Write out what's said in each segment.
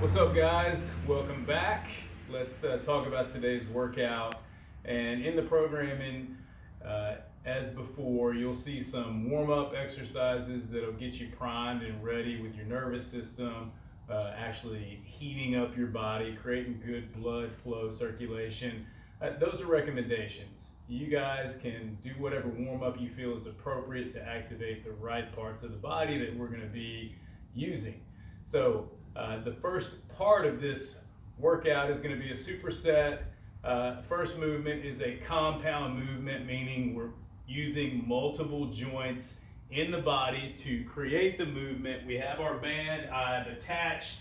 What's up, guys? Welcome back. Let's talk about today's workout. And in the programming, as before, you'll see some warm-up exercises that'll get you primed and ready with your nervous system, actually heating up your body, creating good blood flow circulation. Those are recommendations. You guys can do whatever warm-up you feel is appropriate to activate the right parts of the body that we're going to be using. So the first part of this workout is going to be a superset. First movement is a compound movement, meaning we're using multiple joints in the body to create the movement. We have our band. I've attached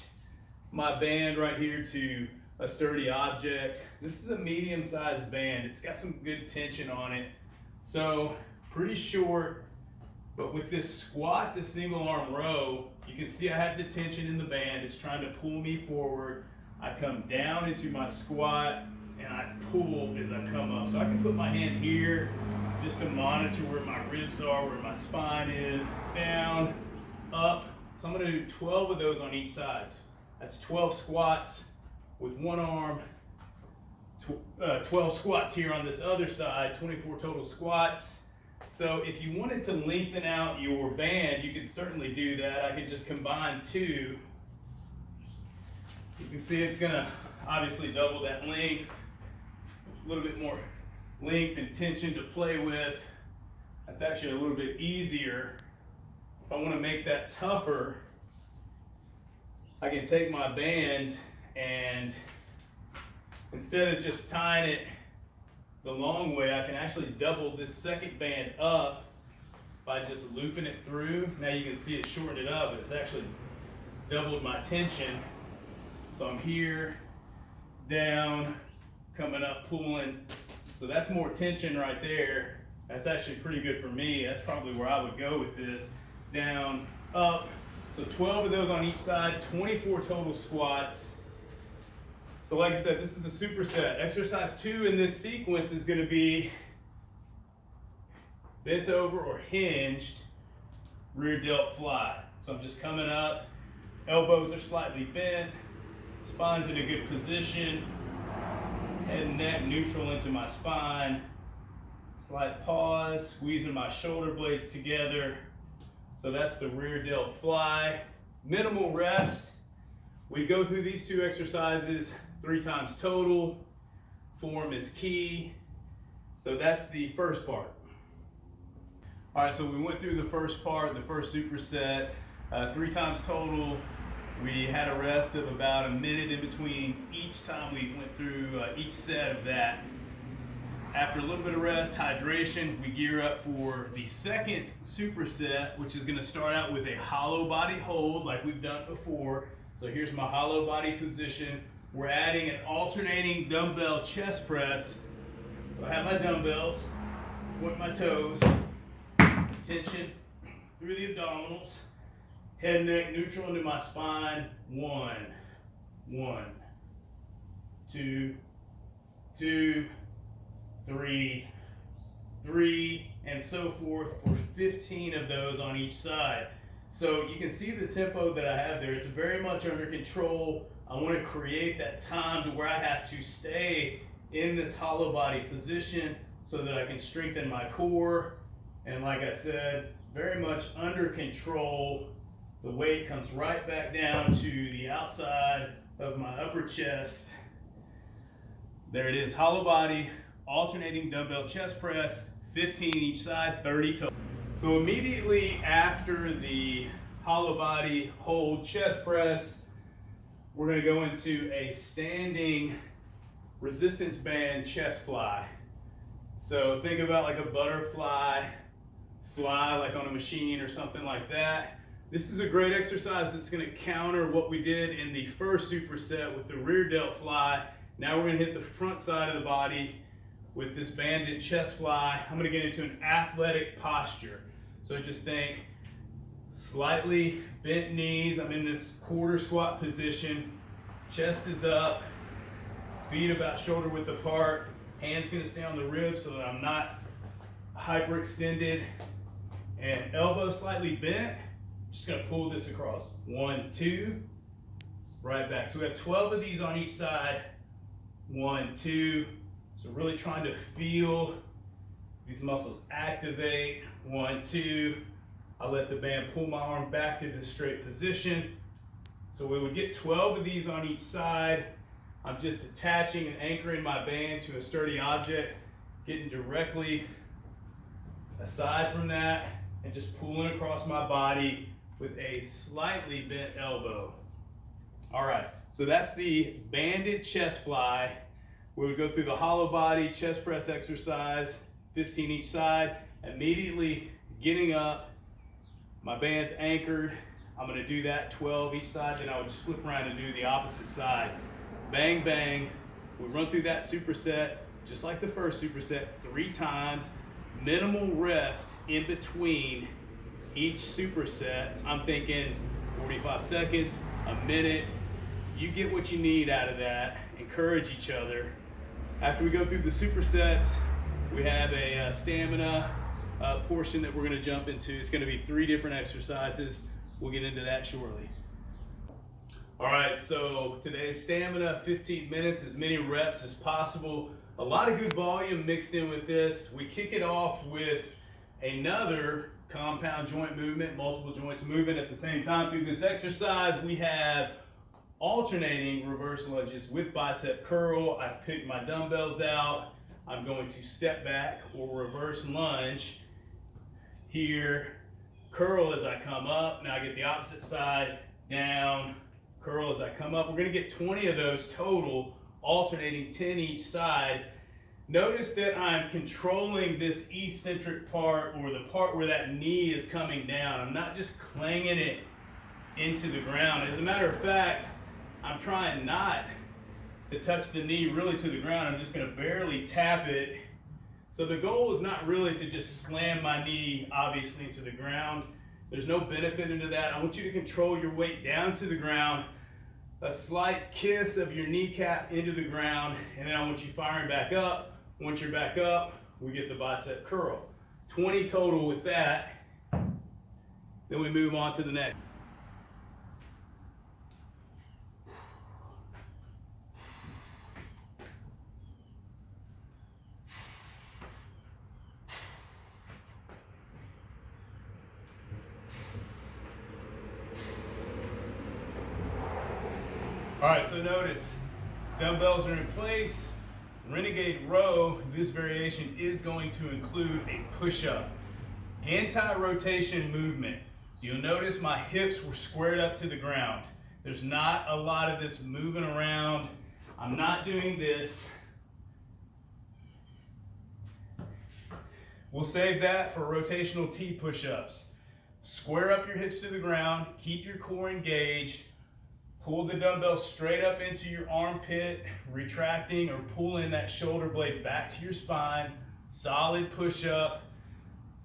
my band right here to a sturdy object. This is a medium-sized band. It's got some good tension on it. So pretty short, but with this squat to single arm row, you can see I have the tension in the band. It's trying to pull me forward. I come down into my squat and I pull as I come up. So I can put my hand here just to monitor where my ribs are, where my spine is, down, up. So I'm gonna do 12 of those on each side. That's 12 squats with one arm, 12 squats here on this other side, 24 total squats. So if you wanted to lengthen out your band, you could certainly do that. I could just combine two. You can see it's gonna obviously double that length, a little bit more length and tension to play with. That's actually a little bit easier. If I wanna make that tougher, I can take my band and instead of just tying it the long way, I can actually double this second band up by just looping it through. Now you can see it shortened it up, but it's actually doubled my tension. So I'm here, down, coming up, pulling. So that's more tension right there. That's actually pretty good for me. That's probably where I would go with this. Down, up. So 12 of those on each side, 24 total squats. So like I said, this is a superset. Exercise 2 in this sequence is going to be bent over or hinged rear delt fly. So I'm just coming up, elbows are slightly bent, spine's in a good position, head and neck neutral into my spine, slight pause, squeezing my shoulder blades together. So that's the rear delt fly. Minimal rest. We go through these two exercises 3 times total. Form is key. So that's the first part. All right, so we went through the first part, the first superset, 3 times total. We had a rest of about a minute in between each time we went through each set of that. After a little bit of rest, hydration, we gear up for the second superset, which is gonna start out with a hollow body hold like we've done before. So here's my hollow body position. We're adding an alternating dumbbell chest press. So I have my dumbbells, point my toes, tension through the abdominals, head and neck neutral into my spine. 1, 2, 3, and so forth for 15 of those on each side. So you can see the tempo that I have there. It's very much under control. I want to create that time to where I have to stay in this hollow body position so that I can strengthen my core. And like I said, very much under control. The weight comes right back down to the outside of my upper chest. There it is, hollow body, alternating dumbbell chest press, 15 each side, 30 total. So immediately after the hollow body hold chest press, we're going to go into a standing resistance band chest fly. So think about like a butterfly fly, like on a machine or something like that. This is a great exercise that's going to counter what we did in the first superset with the rear delt fly. Now we're going to hit the front side of the body with this banded chest fly. I'm going to get into an athletic posture. So just think slightly bent knees. I'm in this quarter squat position. Chest is up, feet about shoulder width apart. Hands going to stay on the ribs so that I'm not hyperextended. And elbow slightly bent. Just going to pull this across. 1, 2, right back. So we have 12 of these on each side. 1, 2. So really trying to feel these muscles activate. 1, 2. I let the band pull my arm back to the straight position. So we would get 12 of these on each side. I'm just attaching and anchoring my band to a sturdy object, getting directly aside from that, and just pulling across my body with a slightly bent elbow. All right, so that's the banded chest fly. We would go through the hollow body chest press exercise, 15 each side, immediately getting up, my band's anchored. I'm gonna do that 12 each side, then I would just flip around and do the opposite side. Bang, bang. We run through that superset, just like the first superset, 3 times. Minimal rest in between each superset. I'm thinking 45 seconds, a minute. You get what you need out of that. Encourage each other. After we go through the supersets, we have a stamina portion that we're gonna jump into. It's gonna be 3 different exercises. We'll get into that shortly. All right, so today's stamina, 15 minutes, as many reps as possible. A lot of good volume mixed in with this. We kick it off with another compound joint movement, multiple joints moving at the same time through this exercise. We have alternating reverse lunges with bicep curl. I've picked my dumbbells out. I'm going to step back or reverse lunge here, curl as I come up. Now I get the opposite side, down, curl as I come up. We're gonna get 20 of those total, alternating 10 each side. Notice that I'm controlling this eccentric part, or the part where that knee is coming down. I'm not just clanging it into the ground. As a matter of fact, I'm trying not to touch the knee really to the ground. I'm just gonna barely tap it. So the goal is not really to just slam my knee, obviously, into the ground. There's no benefit into that. I want you to control your weight down to the ground, a slight kiss of your kneecap into the ground, and then I want you firing back up. Once you're back up, we get the bicep curl. 20 total with that. Then we move on to the next. All right, so notice, dumbbells are in place. Renegade Row, this variation is going to include a push-up. Anti-rotation movement. So you'll notice my hips were squared up to the ground. There's not a lot of this moving around. I'm not doing this. We'll save that for rotational T push-ups. Square up your hips to the ground, keep your core engaged. Pull the dumbbell straight up into your armpit, retracting or pulling that shoulder blade back to your spine. Solid push-up.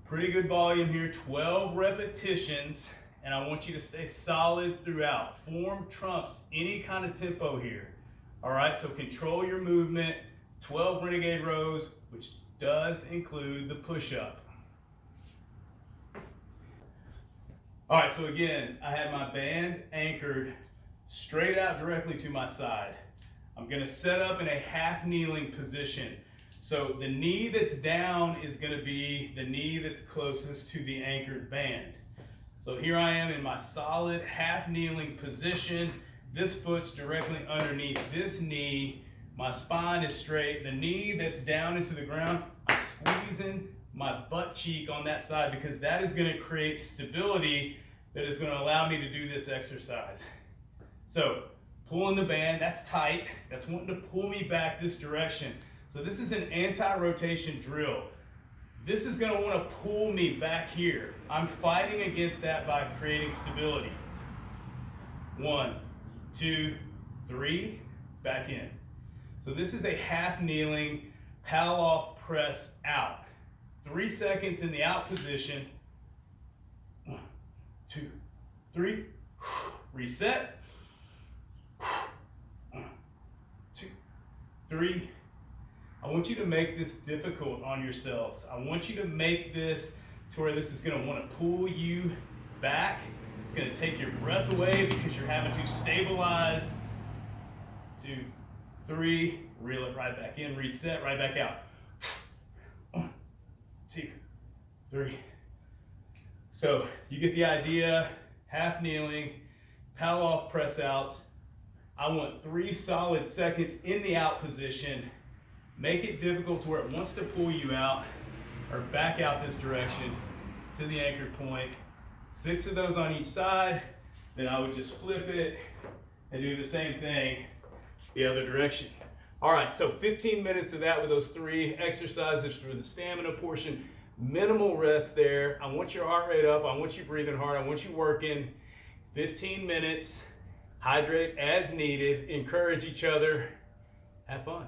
Pretty good volume here, 12 repetitions, and I want you to stay solid throughout. Form trumps any kind of tempo here. All right, so control your movement. 12 Renegade Rows, which does include the push-up. All right, so again, I have my band anchored straight out directly to my side. I'm gonna set up in a half kneeling position. So the knee that's down is gonna be the knee that's closest to the anchored band. So here I am in my solid half kneeling position. This foot's directly underneath this knee. My spine is straight. The knee that's down into the ground, I'm squeezing my butt cheek on that side because that is gonna create stability that is gonna allow me to do this exercise. So pulling the band, that's tight. That's wanting to pull me back this direction. So this is an anti-rotation drill. This is gonna wanna pull me back here. I'm fighting against that by creating stability. 1, 2, 3, back in. So this is a half kneeling, pal off press out. 3 seconds in the out position. 1, 2, 3, reset. 1, 2, 3. I want you to make this difficult on yourselves. I want you to make this to where this is going to want to pull you back. It's going to take your breath away because you're having to stabilize. 2, 3, reel it right back in, reset, right back out. 1, 2, 3. So you get the idea. Half kneeling, pal off press outs. I want 3 solid seconds in the out position. Make it difficult to where it wants to pull you out or back out this direction to the anchor point. 6 of those on each side. Then I would just flip it and do the same thing the other direction. All right, so 15 minutes of that with those 3 exercises for the stamina portion. Minimal rest there. I want your heart rate up. I want you breathing hard. I want you working. 15 minutes. Hydrate as needed. Encourage each other. Have fun.